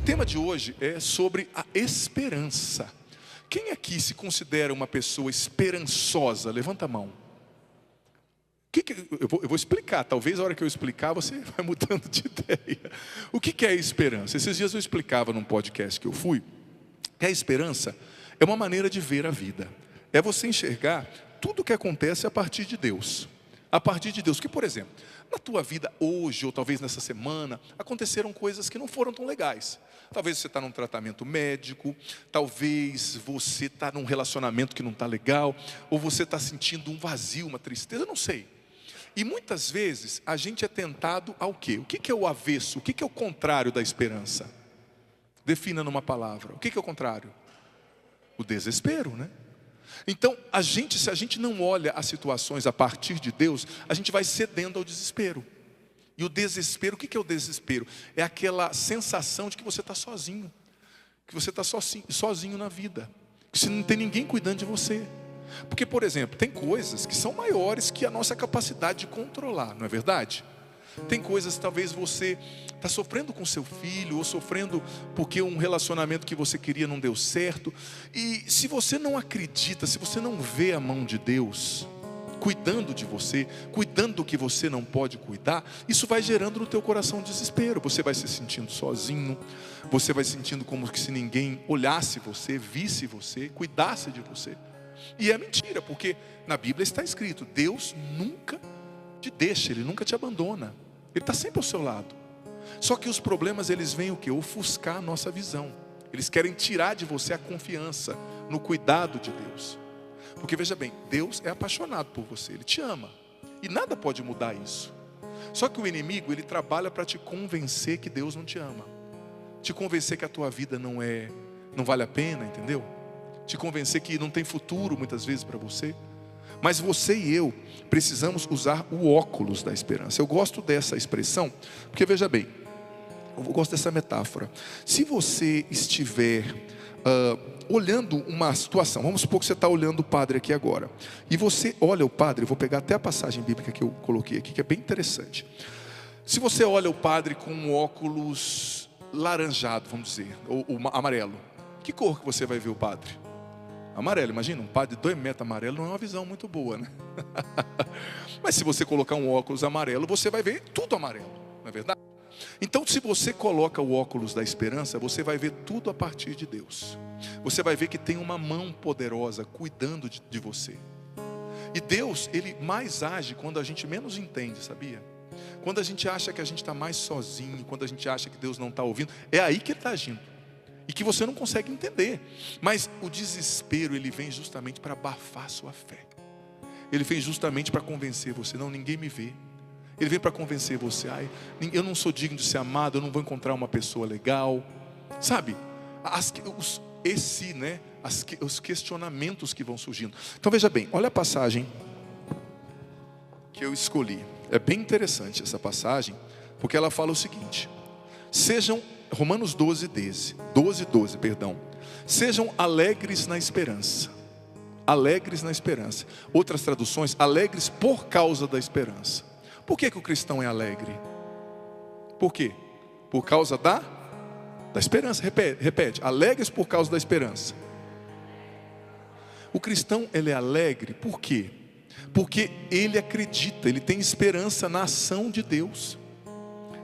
tema de hoje é sobre a esperança. Quem aqui se considera uma pessoa esperançosa? Levanta a mão. Eu vou explicar, talvez a hora que eu explicar você vai mudando de ideia. O que é esperança? Esses dias eu explicava num podcast que eu fui, que a esperança é uma maneira de ver a vida. É você enxergar tudo o que acontece a partir de Deus. A partir de Deus. Que, por exemplo, na tua vida hoje, ou talvez nessa semana, aconteceram coisas que não foram tão legais. Talvez você está num tratamento médico, talvez você está num relacionamento que não está legal, ou você está sentindo um vazio, uma tristeza, eu não sei. E muitas vezes a gente é tentado ao quê? O que é o avesso? O que é o contrário da esperança? Defina numa palavra. O que é o contrário? O desespero, né? Então, se a gente não olha as situações a partir de Deus, a gente vai cedendo ao desespero. E o desespero, o que é o desespero? É aquela sensação de que você está sozinho. Que você está sozinho na vida. Que você não tem ninguém cuidando de você. Porque, por exemplo, tem coisas que são maiores que a nossa capacidade de controlar, não é verdade? Tem coisas que talvez você está sofrendo com seu filho, ou sofrendo porque um relacionamento que você queria não deu certo. E se você não acredita, se você não vê a mão de Deus cuidando de você, cuidando do que você não pode cuidar, isso vai gerando no teu coração desespero. Você vai se sentindo sozinho, você vai sentindo como se ninguém olhasse você, visse você, cuidasse de você. E é mentira, porque na Bíblia está escrito, Deus nunca te deixa, Ele nunca te abandona. Ele está sempre ao seu lado. Só que os problemas, eles vêm o quê? Ofuscar a nossa visão. Eles querem tirar de você a confiança no cuidado de Deus. Porque veja bem, Deus é apaixonado por você, Ele te ama. E nada pode mudar isso. Só que o inimigo, ele trabalha para te convencer que Deus não te ama. Te convencer que a tua vida não vale a pena, entendeu? Te convencer que não tem futuro muitas vezes para você. Mas você e eu precisamos usar o óculos da esperança. Eu gosto dessa expressão, porque veja bem, eu gosto dessa metáfora. Se você estiver olhando uma situação, vamos supor que você está olhando o padre aqui agora, e você olha o padre, eu vou pegar até a passagem bíblica que eu coloquei aqui, que é bem interessante. Se você olha o padre com um óculos laranjado, vamos dizer, ou amarelo, que cor que você vai ver o padre? Amarelo, imagina, um padre de 2 metros amarelo não é uma visão muito boa, né? Mas se você colocar um óculos amarelo, você vai ver tudo amarelo, não é verdade? Então, se você coloca o óculos da esperança, você vai ver tudo a partir de Deus. Você vai ver que tem uma mão poderosa cuidando de você. E Deus, Ele mais age quando a gente menos entende, sabia? Quando a gente acha que a gente está mais sozinho, quando a gente acha que Deus não está ouvindo, é aí que Ele está agindo. E que você não consegue entender. Mas o desespero, ele vem justamente para abafar a sua fé. Ele vem justamente para convencer você. Não, ninguém me vê. Ele vem para convencer você. Eu não sou digno de ser amado. Eu não vou encontrar uma pessoa legal. Sabe? Os questionamentos que vão surgindo. Então veja bem, olha a passagem que eu escolhi. É bem interessante essa passagem. Porque ela fala o seguinte. Romanos 12, 12, perdão. Sejam alegres na esperança. Alegres na esperança. Outras traduções, alegres por causa da esperança. Por que o cristão é alegre? Por quê? Por causa da esperança. Repete. Alegres por causa da esperança. O cristão, ele é alegre por quê? Porque ele acredita, ele tem esperança na ação de Deus.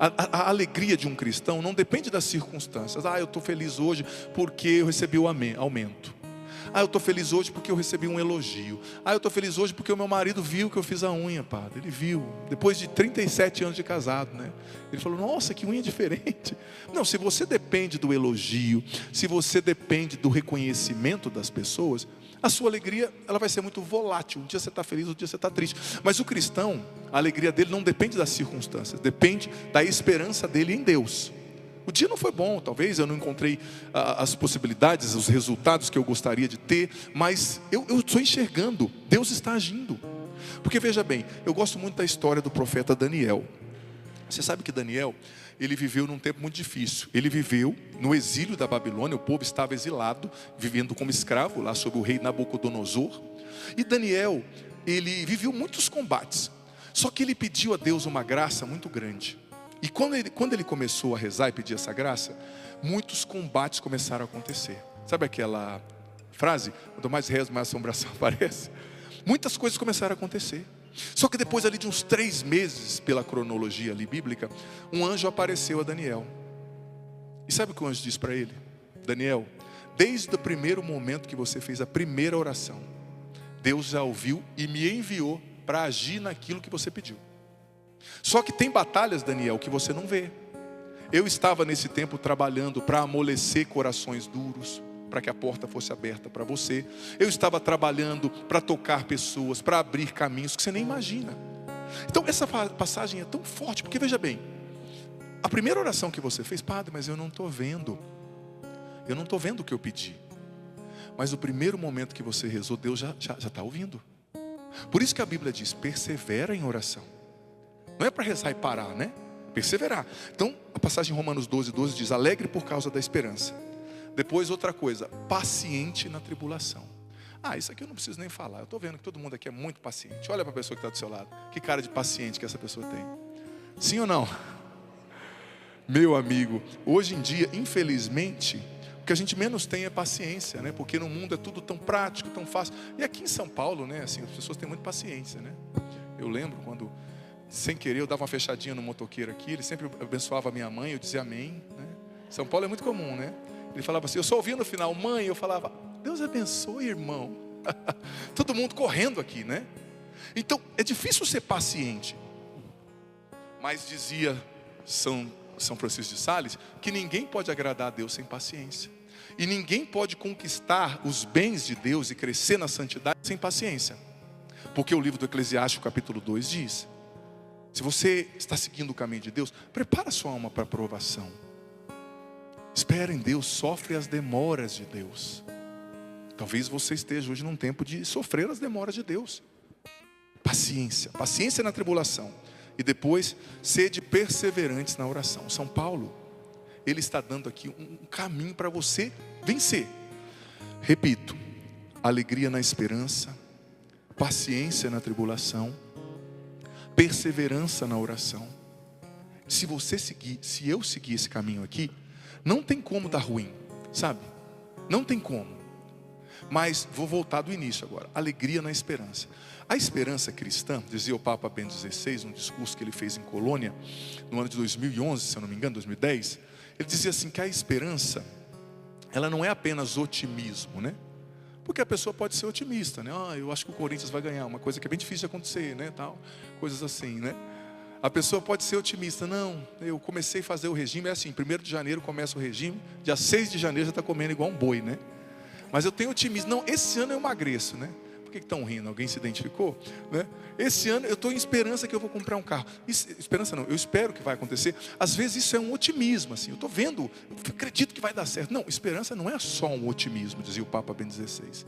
A alegria de um cristão não depende das circunstâncias. Eu estou feliz hoje porque eu recebi o aumento. Eu estou feliz hoje porque eu recebi um elogio. Eu estou feliz hoje porque o meu marido viu que eu fiz a unha, padre. Ele viu, depois de 37 anos de casado, né? Ele falou, nossa, que unha diferente. Não, se você depende do elogio, se você depende do reconhecimento das pessoas, a sua alegria, ela vai ser muito volátil. Um dia você está feliz, outro dia você está triste. Mas o cristão, a alegria dele não depende das circunstâncias, depende da esperança dele em Deus. O dia não foi bom, talvez eu não encontrei as possibilidades, os resultados que eu gostaria de ter, mas eu estou enxergando, Deus está agindo. Porque veja bem, eu gosto muito da história do profeta Daniel. Você sabe que Daniel, ele viveu num tempo muito difícil. Ele viveu no exílio da Babilônia, o povo estava exilado, vivendo como escravo lá sob o rei Nabucodonosor. E Daniel, ele viveu muitos combates. Só que ele pediu a Deus uma graça muito grande. E quando ele começou a rezar e pedir essa graça, muitos combates começaram a acontecer. Sabe aquela frase? Quanto mais rezo, mais assombração aparece. Muitas coisas começaram a acontecer. Só que depois ali de uns 3 meses, pela cronologia ali bíblica, um anjo apareceu a Daniel. E sabe o que o anjo disse para ele? Daniel, desde o primeiro momento que você fez a primeira oração, Deus já ouviu e me enviou para agir naquilo que você pediu. Só que tem batalhas, Daniel, que você não vê. Eu estava nesse tempo trabalhando para amolecer corações duros, para que a porta fosse aberta para você. Eu estava trabalhando para tocar pessoas, para abrir caminhos que você nem imagina. Então essa passagem é tão forte, porque veja bem, a primeira oração que você fez, padre, mas eu não estou vendo. Eu não estou vendo o que eu pedi. Mas o primeiro momento que você rezou, Deus já está ouvindo. Por isso que a Bíblia diz, persevera em oração. Não é para rezar e parar, né? Perseverar. Então, a passagem em Romanos 12 diz, alegre por causa da esperança. Depois, outra coisa, paciente na tribulação. Isso aqui eu não preciso nem falar. Eu estou vendo que todo mundo aqui é muito paciente. Olha para a pessoa que está do seu lado. Que cara de paciente que essa pessoa tem. Sim ou não? Meu amigo, hoje em dia, infelizmente, o que a gente menos tem é paciência, né? Porque no mundo é tudo tão prático, tão fácil. E aqui em São Paulo, né? Assim, as pessoas têm muita paciência, né? Eu lembro quando, sem querer, eu dava uma fechadinha no motoqueiro aqui. Ele sempre abençoava a minha mãe, eu dizia amém, né? São Paulo é muito comum, né? Ele falava assim, eu só ouvia no final, mãe, eu falava, Deus abençoe, irmão. Todo mundo correndo aqui, né? Então, é difícil ser paciente. Mas dizia São Francisco de Sales, que ninguém pode agradar a Deus sem paciência. E ninguém pode conquistar os bens de Deus e crescer na santidade sem paciência. Porque o livro do Eclesiastes, capítulo 2, diz, se você está seguindo o caminho de Deus, prepara sua alma para a provação. Espera em Deus, sofre as demoras de Deus. Talvez você esteja hoje num tempo de sofrer as demoras de Deus. Paciência, paciência na tribulação. E depois, sede perseverantes na oração. São Paulo, ele está dando aqui um caminho para você vencer. Repito, alegria na esperança, paciência na tribulação, perseverança na oração. Se você seguir, se eu seguir esse caminho aqui, não tem como dar ruim, sabe? Não tem como. Mas vou voltar do início agora. Alegria na esperança. A esperança cristã, dizia o Papa Bento XVI, num discurso que ele fez em Colônia, no ano de 2011, se eu não me engano, 2010, ele dizia assim, que a esperança, ela não é apenas otimismo, né? Porque a pessoa pode ser otimista, né? Eu acho que o Corinthians vai ganhar, uma coisa que é bem difícil de acontecer, né? Tal, coisas assim, né? A pessoa pode ser otimista, não, eu comecei a fazer o regime, é assim, 1º de janeiro começa o regime, dia 6 de janeiro já está comendo igual um boi, né? Mas eu tenho otimismo, não, esse ano eu emagreço, né? Por que estão rindo? Alguém se identificou? Né? Esse ano eu estou em esperança que eu vou comprar um carro. Esperança não, eu espero que vai acontecer. Às vezes isso é um otimismo, assim, eu estou vendo, eu acredito que vai dar certo. Não, esperança não é só um otimismo, dizia o Papa Bento XVI.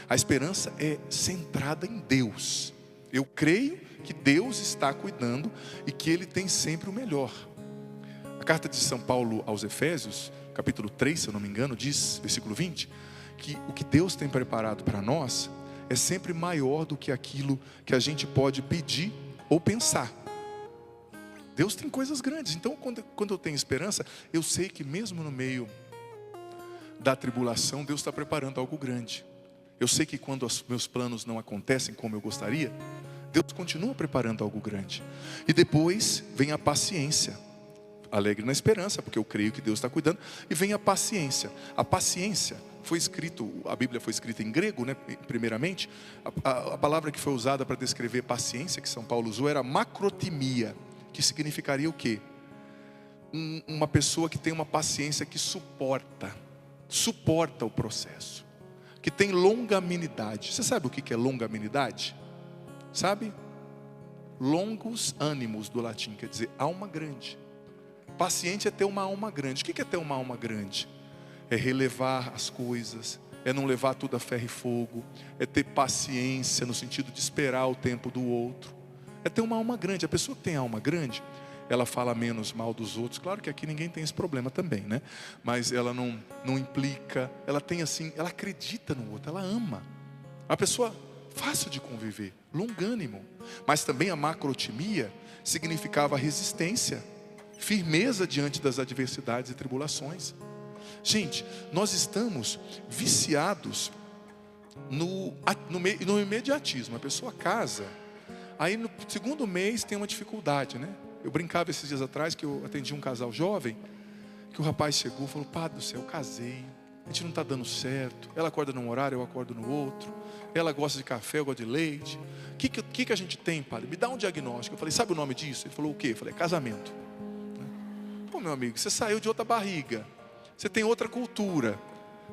A esperança é centrada em Deus. Eu creio que Deus está cuidando e que Ele tem sempre o melhor. A carta de São Paulo aos Efésios, capítulo 3, se eu não me engano, diz, versículo 20, que o que Deus tem preparado para nós é sempre maior do que aquilo que a gente pode pedir ou pensar. Deus tem coisas grandes. Então, quando eu tenho esperança, eu sei que mesmo no meio da tribulação, Deus está preparando algo grande. Eu sei que quando os meus planos não acontecem como eu gostaria, Deus continua preparando algo grande. E depois vem a paciência. Alegre na esperança, porque eu creio que Deus está cuidando. E vem a paciência. A paciência foi escrito, a Bíblia foi escrita em grego, né, primeiramente. A palavra que foi usada para descrever paciência, que São Paulo usou, era macrotimia, que significaria o quê? Uma pessoa que tem uma paciência que suporta o processo, que tem longanimidade. Você sabe o que é longanimidade? Sabe? Longos ânimos do latim, quer dizer alma grande. Paciente é ter uma alma grande. O que é ter uma alma grande? É relevar as coisas, é não levar tudo a ferro e fogo, é ter paciência no sentido de esperar o tempo do outro, é ter uma alma grande. A pessoa que tem alma grande, ela fala menos mal dos outros. Claro que aqui ninguém tem esse problema também, né? Mas ela não implica, ela tem assim, ela acredita no outro, ela ama. Uma pessoa fácil de conviver, longânimo. Mas também a macrotimia significava resistência. firmeza diante das adversidades e tribulações. Gente, nós estamos viciados no imediatismo. A pessoa casa, aí no segundo mês tem uma dificuldade, né? Eu brincava esses dias atrás que eu atendi um casal jovem, que o rapaz chegou e falou: Padre do céu, eu casei, a gente não está dando certo, ela acorda num horário, eu acordo no outro, ela gosta de café, eu gosto de leite, o que a gente tem, padre? Me dá um diagnóstico. Eu falei: sabe o nome disso? Ele falou: o quê? Eu falei: casamento. Pô, meu amigo, você saiu de outra barriga, você tem outra cultura,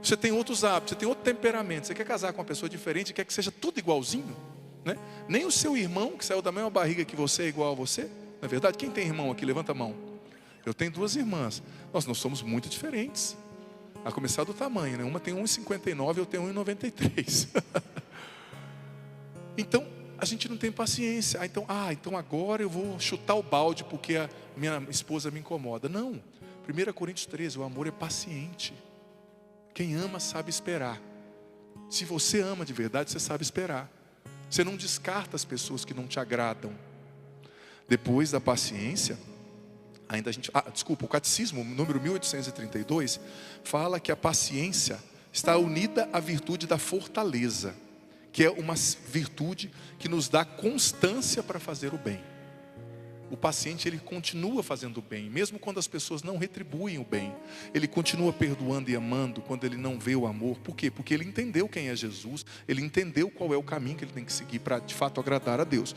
você tem outros hábitos, você tem outro temperamento, você quer casar com uma pessoa diferente, quer que seja tudo igualzinho, né? Nem o seu irmão que saiu da mesma barriga que você é igual a você. Na verdade, quem tem irmão aqui? Levanta a mão. Eu tenho 2 irmãs. Nós somos muito diferentes. A começar do tamanho, né? Uma tem 1,59 e eu tenho 1,93. Então, a gente não tem paciência. Então agora eu vou chutar o balde porque a minha esposa me incomoda. Não. 1 Coríntios 13, o amor é paciente. Quem ama sabe esperar. Se você ama de verdade, você sabe esperar. Você não descarta as pessoas que não te agradam. Depois da paciência, o catecismo, número 1832, fala que a paciência está unida à virtude da fortaleza, que é uma virtude que nos dá constância para fazer o bem. O paciente, ele continua fazendo o bem, mesmo quando as pessoas não retribuem o bem. Ele continua perdoando e amando quando ele não vê o amor. Por quê? Porque ele entendeu quem é Jesus, ele entendeu qual é o caminho que ele tem que seguir para de fato agradar a Deus.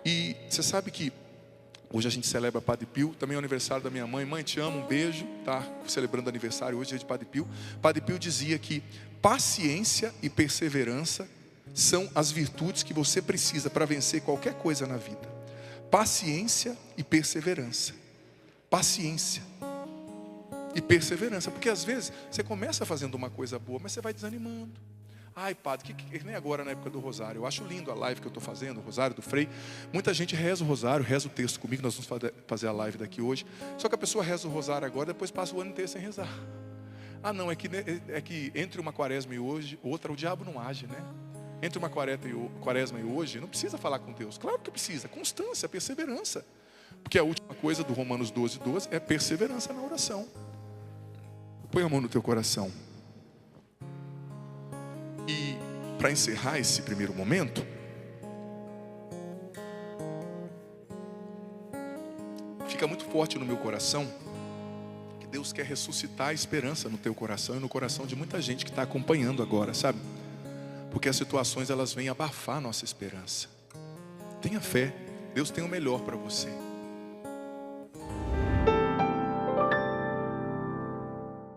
E você sabe que hoje a gente celebra Padre Pio, também é o aniversário da minha mãe. Mãe, te amo, um beijo, tá? Celebrando aniversário hoje, dia de Padre Pio. Padre Pio dizia que paciência e perseverança são as virtudes que você precisa para vencer qualquer coisa na vida. Paciência e perseverança. Paciência e perseverança. Porque às vezes você começa fazendo uma coisa boa, mas você vai desanimando. Ai, padre, nem agora na época do rosário. Eu acho lindo a live que eu estou fazendo, o rosário do Frei. Muita gente reza o rosário, reza o texto comigo. Nós vamos fazer a live daqui hoje. Só que a pessoa reza o rosário agora, depois passa o ano inteiro sem rezar. Não, é que entre uma quaresma e hoje, outra, o diabo não age, né? Entre uma quaresma e hoje, não precisa falar com Deus. Claro que precisa, constância, perseverança. Porque a última coisa do Romanos 12:12 é perseverança na oração. Põe a mão no teu coração. E para encerrar esse primeiro momento, fica muito forte no meu coração que Deus quer ressuscitar a esperança no teu coração e no coração de muita gente que está acompanhando agora, sabe? Porque as situações, elas vêm abafar a nossa esperança. Tenha fé, Deus tem o melhor para você.